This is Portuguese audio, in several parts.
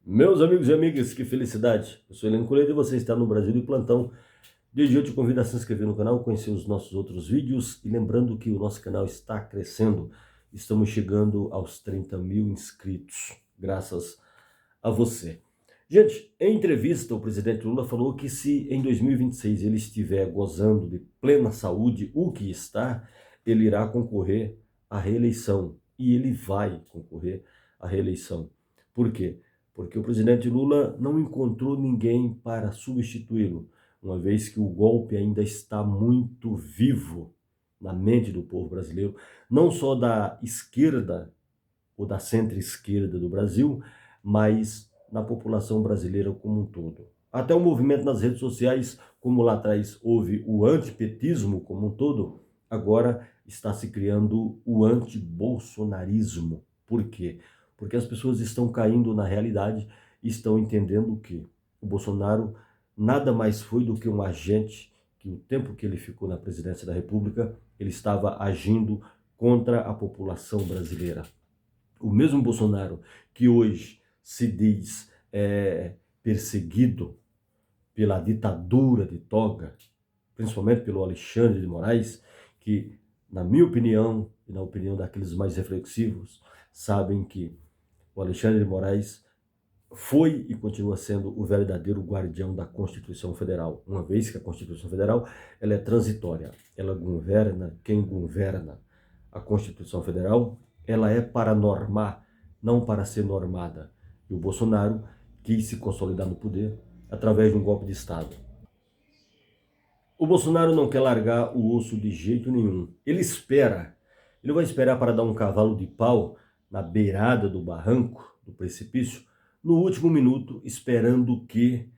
Meus amigos e amigas, que felicidade! Eu sou Heleno Coelho e você está no Brasil de plantão. Desde hoje eu te convido a se inscrever no canal, conhecer os nossos outros vídeos e lembrando que o nosso canal está crescendo. Estamos chegando aos 30 mil inscritos, graças a você. Gente, em entrevista o presidente Lula falou que se em 2026 ele estiver gozando de plena saúde, o que está, ele irá concorrer à reeleição. E ele vai concorrer à reeleição. Por quê? Porque o presidente Lula não encontrou ninguém para substituí-lo, uma vez que o golpe ainda está muito vivo na mente do povo brasileiro, não só da esquerda ou da centro-esquerda do Brasil, mas na população brasileira como um todo. Até o movimento nas redes sociais, como lá atrás houve o antipetismo como um todo, agora está se criando o antibolsonarismo. Por quê? Porque as pessoas estão caindo na realidade e estão entendendo que o Bolsonaro nada mais foi do que um agente que o tempo que ele ficou na presidência da República, ele estava agindo contra a população brasileira. O mesmo Bolsonaro que hoje se diz perseguido pela ditadura de toga, principalmente pelo Alexandre de Moraes, que, na minha opinião e na opinião daqueles mais reflexivos, sabem que o Alexandre de Moraes foi e continua sendo o verdadeiro guardião da Constituição Federal, uma vez que a Constituição Federal ela é transitória, ela governa quem governa. A Constituição Federal ela é para normar, não para ser normada. E o Bolsonaro quis se consolidar no poder através de um golpe de Estado. O Bolsonaro não quer largar o osso de jeito nenhum. Ele vai esperar para dar um cavalo de pau na beirada do barranco, do precipício, no último minuto, esperando que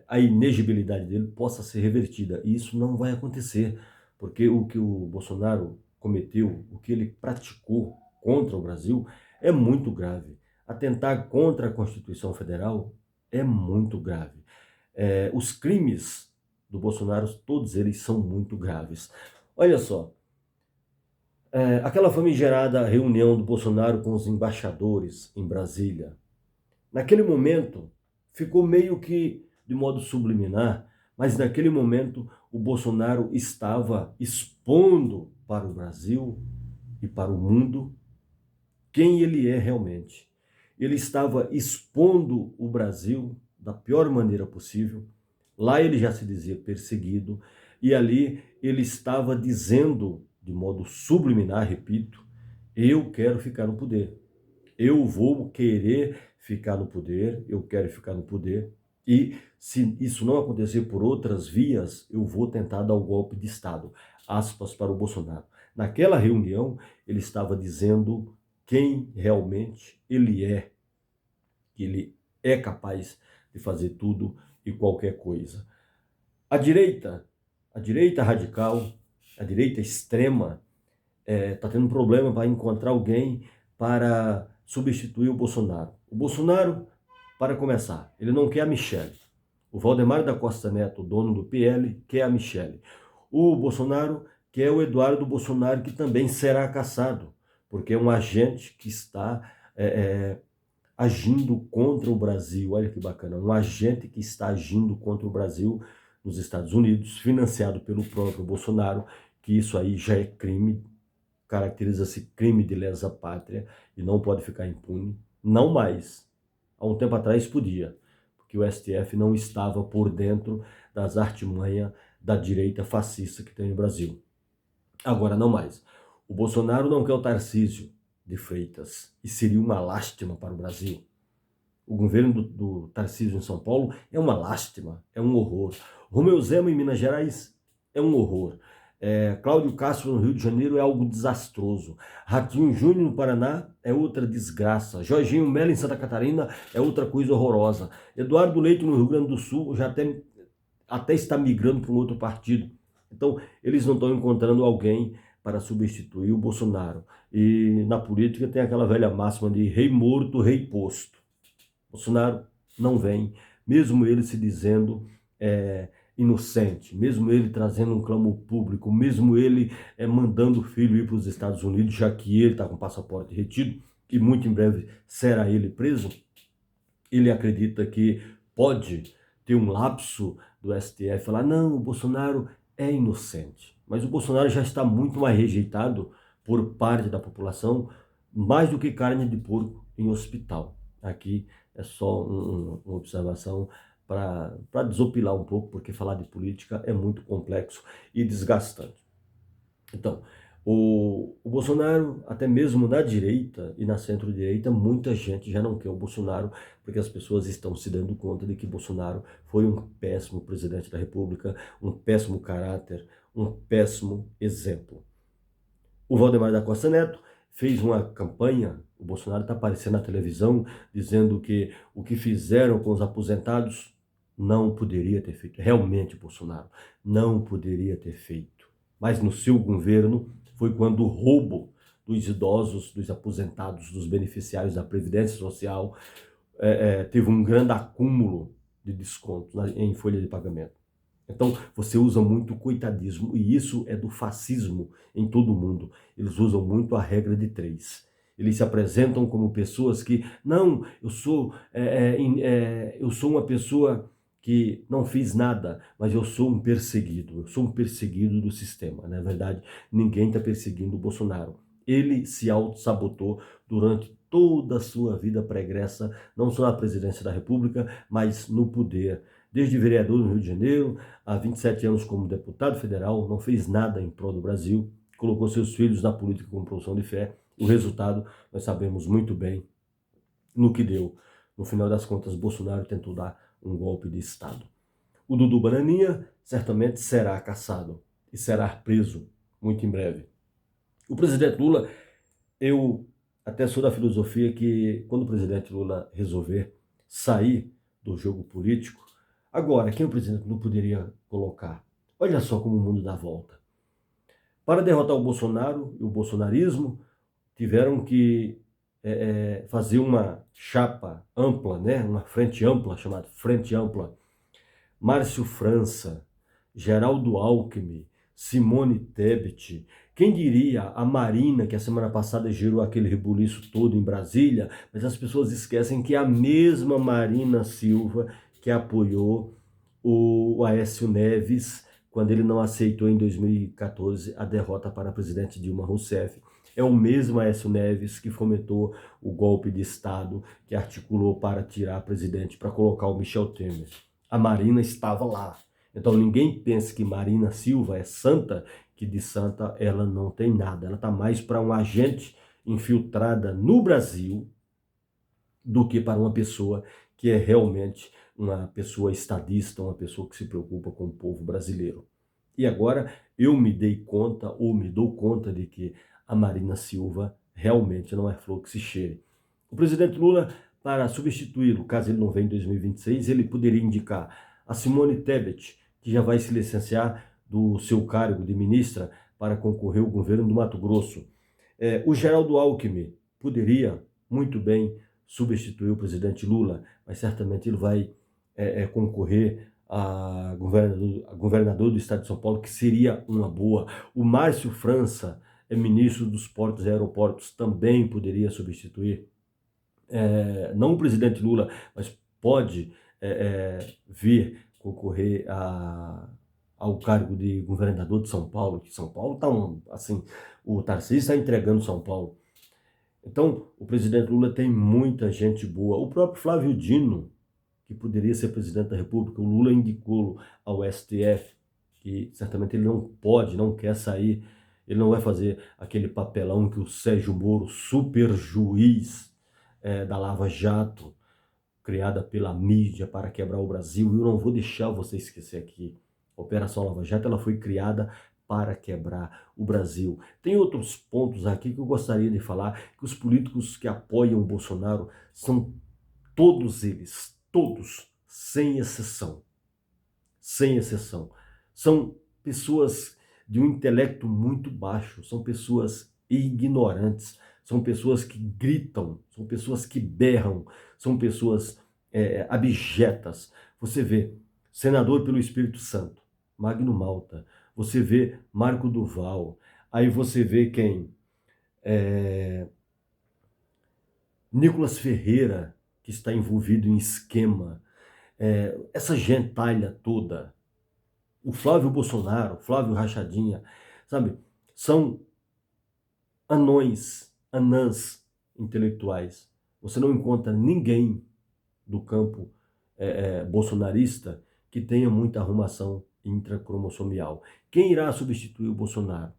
a inegibilidade dele possa ser revertida. E isso não vai acontecer, porque o que o Bolsonaro cometeu, o que ele praticou contra o Brasil é muito grave. Atentar contra a Constituição Federal é muito grave. Os crimes do Bolsonaro, todos eles são muito graves. Olha só, aquela famigerada reunião do Bolsonaro com os embaixadores em Brasília, naquele momento ficou meio que de modo subliminar, mas naquele momento o Bolsonaro estava expondo para o Brasil e para o mundo quem ele é realmente. Ele estava expondo o Brasil da pior maneira possível. Lá ele já se dizia perseguido, e ali ele estava dizendo, de modo subliminar, repito, eu quero ficar no poder. Eu vou querer ficar no poder, eu quero ficar no poder, e se isso não acontecer por outras vias, eu vou tentar dar o golpe de Estado. Aspas para o Bolsonaro. Naquela reunião, ele estava dizendo quem realmente ele é, que ele é capaz de fazer tudo e qualquer coisa. A direita radical, a direita extrema, está tendo um problema para encontrar alguém para substituir o Bolsonaro. O Bolsonaro, para começar, ele não quer a Michelle. O Valdemar da Costa Neto, dono do PL, quer a Michelle. O Bolsonaro quer o Eduardo Bolsonaro, que também será cassado, porque é um agente que está agindo contra o Brasil. Olha que bacana, um agente que está agindo contra o Brasil nos Estados Unidos, financiado pelo próprio Bolsonaro, que isso aí já é crime, caracteriza-se crime de lesa pátria e não pode ficar impune, não mais. Há um tempo atrás podia, porque o STF não estava por dentro das artimanhas da direita fascista que tem no Brasil. Agora não mais. O Bolsonaro não quer o Tarcísio de Freitas, e seria uma lástima para o Brasil. O governo do Tarcísio em São Paulo é uma lástima, é um horror. Romeu Zema em Minas Gerais é um horror. Cláudio Castro no Rio de Janeiro é algo desastroso. Ratinho Júnior no Paraná é outra desgraça. Jorginho Mello em Santa Catarina é outra coisa horrorosa. Eduardo Leite no Rio Grande do Sul já até está migrando para um outro partido. Então, eles não estão encontrando alguém para substituir o Bolsonaro. E na política tem aquela velha máxima de rei morto, rei posto. Bolsonaro não vem, mesmo ele se dizendo inocente, mesmo ele trazendo um clamor público, mesmo ele mandando o filho ir para os Estados Unidos, já que ele está com passaporte retido e muito em breve será ele preso. ele acredita que pode ter um lapso do STF, falar, não, o Bolsonaro é inocente. Mas o Bolsonaro já está muito mais rejeitado por parte da população, mais do que carne de porco em hospital. Aqui é só uma observação para desopilar um pouco, porque falar de política é muito complexo e desgastante. Então, o Bolsonaro, até mesmo na direita e na centro-direita, muita gente já não quer o Bolsonaro, porque as pessoas estão se dando conta de que Bolsonaro foi um péssimo presidente da República, um péssimo caráter, um péssimo exemplo. O Valdemar da Costa Neto fez uma campanha, o Bolsonaro está aparecendo na televisão, dizendo que o que fizeram com os aposentados não poderia ter feito. Realmente, Bolsonaro, não poderia ter feito. Mas no seu governo foi quando o roubo dos idosos, dos aposentados, dos beneficiários da Previdência Social teve um grande acúmulo de descontos em folha de pagamento. Então, você usa muito o coitadismo, e isso é do fascismo em todo o mundo. Eles usam muito a regra de 3. Eles se apresentam como pessoas que, não, eu sou uma pessoa que não fiz nada, mas eu sou um perseguido do sistema. Na verdade, ninguém está perseguindo o Bolsonaro. Ele se auto-sabotou durante toda a sua vida pregressa, não só na presidência da República, mas no poder. Desde vereador no Rio de Janeiro, há 27 anos como deputado federal, não fez nada em prol do Brasil, colocou seus filhos na política com profissão de fé. O resultado, nós sabemos muito bem no que deu. No final das contas, Bolsonaro tentou dar um golpe de Estado. O Dudu Bananinha certamente será caçado e será preso muito em breve. O presidente Lula, eu até sou da filosofia que quando o presidente Lula resolver sair do jogo político, agora, quem o presidente não poderia colocar? Olha só como o mundo dá volta. Para derrotar o Bolsonaro e o bolsonarismo, tiveram que fazer uma chapa ampla, né? Uma frente ampla, chamada Frente Ampla. Márcio França, Geraldo Alckmin, Simone Tebet, quem diria a Marina, que a semana passada gerou aquele rebuliço todo em Brasília, mas as pessoas esquecem que é a mesma Marina Silva que apoiou o Aécio Neves quando ele não aceitou em 2014 a derrota para a presidente Dilma Rousseff. É o mesmo Aécio Neves que fomentou o golpe de Estado, que articulou para tirar a presidente, para colocar o Michel Temer. A Marina estava lá. Então ninguém pense que Marina Silva é santa, que de santa ela não tem nada. Ela está mais para um agente infiltrada no Brasil do que para uma pessoa que é realmente uma pessoa estadista, uma pessoa que se preocupa com o povo brasileiro. E agora eu me dei conta, ou me dou conta de que a Marina Silva realmente não é flor que se cheire. O presidente Lula, para substituí-lo, caso ele não venha em 2026, ele poderia indicar a Simone Tebet, que já vai se licenciar do seu cargo de ministra para concorrer ao governo do Mato Grosso. O Geraldo Alckmin poderia muito bem substituir o presidente Lula, mas certamente ele vai concorrer a governador do estado de São Paulo, que seria uma boa. O Márcio França é ministro dos Portos e Aeroportos, também poderia substituir. Não o presidente Lula, mas pode vir concorrer ao cargo de governador de São Paulo, que São Paulo está assim, o Tarcísio está entregando São Paulo. Então, o presidente Lula tem muita gente boa. O próprio Flávio Dino, que poderia ser presidente da República, o Lula indicou-lo ao STF, que certamente ele não pode, não quer sair, ele não vai fazer aquele papelão que o Sérgio Moro, super juiz da Lava Jato, criada pela mídia para quebrar o Brasil. Eu não vou deixar você esquecer aqui. A Operação Lava Jato ela foi criada para quebrar o Brasil. Tem outros pontos aqui que eu gostaria de falar, que os políticos que apoiam o Bolsonaro são todos eles, todos, sem exceção, são pessoas de um intelecto muito baixo, são pessoas ignorantes, são pessoas que gritam, são pessoas que berram, são pessoas abjetas. Você vê senador pelo Espírito Santo, Magno Malta, você vê Marco Duval, aí você vê quem? Nicolas Ferreira, que está envolvido em esquema, essa gentalha toda, o Flávio Bolsonaro, Flávio Rachadinha, sabe, são anãs intelectuais. Você não encontra ninguém do campo bolsonarista que tenha muita arrumação intracromossomial. Quem irá substituir o Bolsonaro?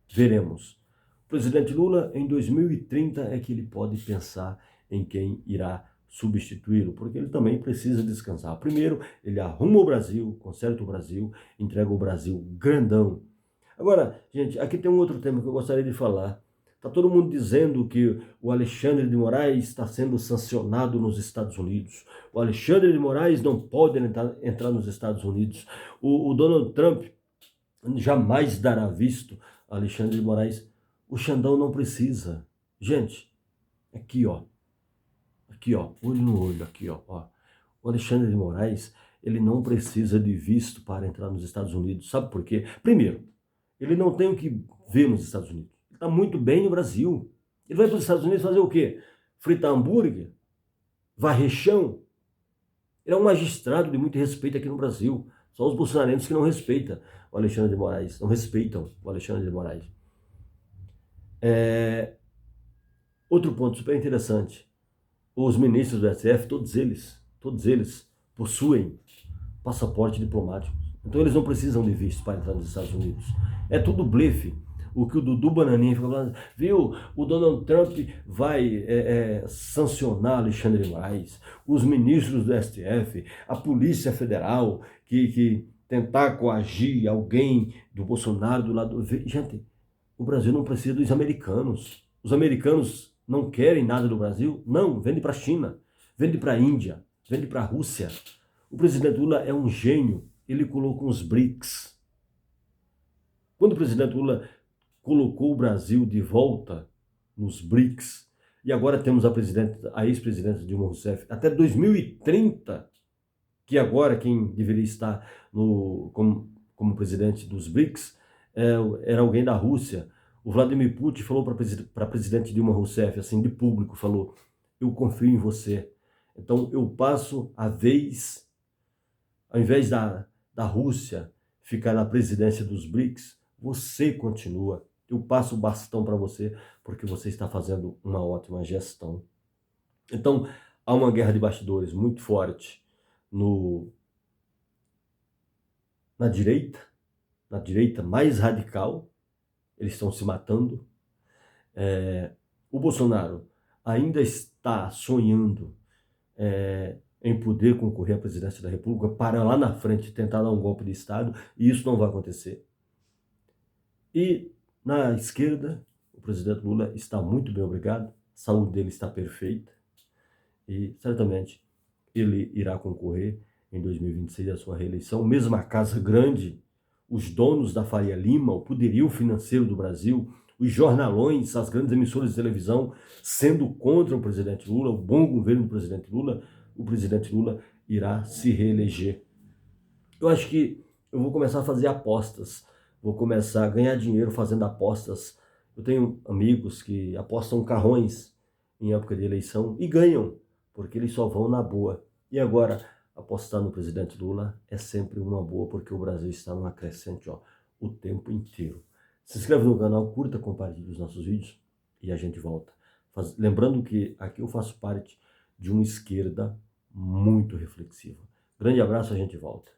Veremos. O presidente Lula, em 2030, é que ele pode pensar em quem irá substituí-lo, porque ele também precisa descansar. Primeiro, ele arruma o Brasil, conserta o Brasil, entrega o Brasil grandão. Agora, gente, aqui tem um outro tema que eu gostaria de falar. Está todo mundo dizendo que o Alexandre de Moraes está sendo sancionado nos Estados Unidos. O Alexandre de Moraes não pode entrar nos Estados Unidos. O Donald Trump jamais dará visto a Alexandre de Moraes. O Xandão não precisa. Gente, aqui ó, olho no olho, aqui ó. O Alexandre de Moraes, ele não precisa de visto para entrar nos Estados Unidos. Sabe por quê? Primeiro, ele não tem o que ver nos Estados Unidos. Ele está muito bem no Brasil. Ele vai para os Estados Unidos fazer o quê? Fritar hambúrguer? Varrer chão? Ele é um magistrado de muito respeito aqui no Brasil. Só os bolsonarenses que não respeitam o Alexandre de Moraes. Não respeitam o Alexandre de Moraes. Outro ponto super interessante. Os ministros do STF, todos eles possuem passaporte diplomático. Então eles não precisam de visto para entrar nos Estados Unidos. É tudo blefe. O que o Dudu Bananinha fica falando, viu? O Donald Trump vai sancionar Alexandre de Moraes, os ministros do STF, a Polícia Federal, que tentar coagir alguém do Bolsonaro do lado... Gente, o Brasil não precisa dos americanos. Os americanos não querem nada do Brasil? Não, vende para a China, vende para a Índia, vende para a Rússia. O presidente Lula é um gênio. Ele colocou os BRICS. Quando o presidente Lula colocou o Brasil de volta nos BRICS, e agora temos a ex-presidenta Dilma Rousseff, até 2030, que agora quem deveria estar como presidente dos BRICS era alguém da Rússia. O Vladimir Putin falou para a presidente Dilma Rousseff, assim, de público, falou, eu confio em você. Então eu passo a vez, ao invés da Rússia ficar na presidência dos BRICS, você continua. Eu passo o bastão para você, porque você está fazendo uma ótima gestão. Então, há uma guerra de bastidores muito forte na direita mais radical. Eles estão se matando. O Bolsonaro ainda está sonhando em poder concorrer à presidência da República para lá na frente tentar dar um golpe de Estado, e isso não vai acontecer. E na esquerda, o presidente Lula está muito bem, obrigado, a saúde dele está perfeita, e certamente ele irá concorrer em 2026 à sua reeleição. Mesmo a Casa Grande, os donos da Faria Lima, o poderio financeiro do Brasil, os jornalões, as grandes emissoras de televisão, sendo contra o presidente Lula, o bom governo do presidente Lula, o presidente Lula irá se reeleger. Eu acho que eu vou começar a fazer apostas, vou começar a ganhar dinheiro fazendo apostas. Eu tenho amigos que apostam carrões em época de eleição e ganham, porque eles só vão na boa. E agora, apostar no presidente Lula é sempre uma boa, porque o Brasil está numa crescente, o tempo inteiro. Se inscreve no canal, curta, compartilhe os nossos vídeos e a gente volta. Lembrando que aqui eu faço parte de uma esquerda muito reflexiva. Grande abraço, a gente volta.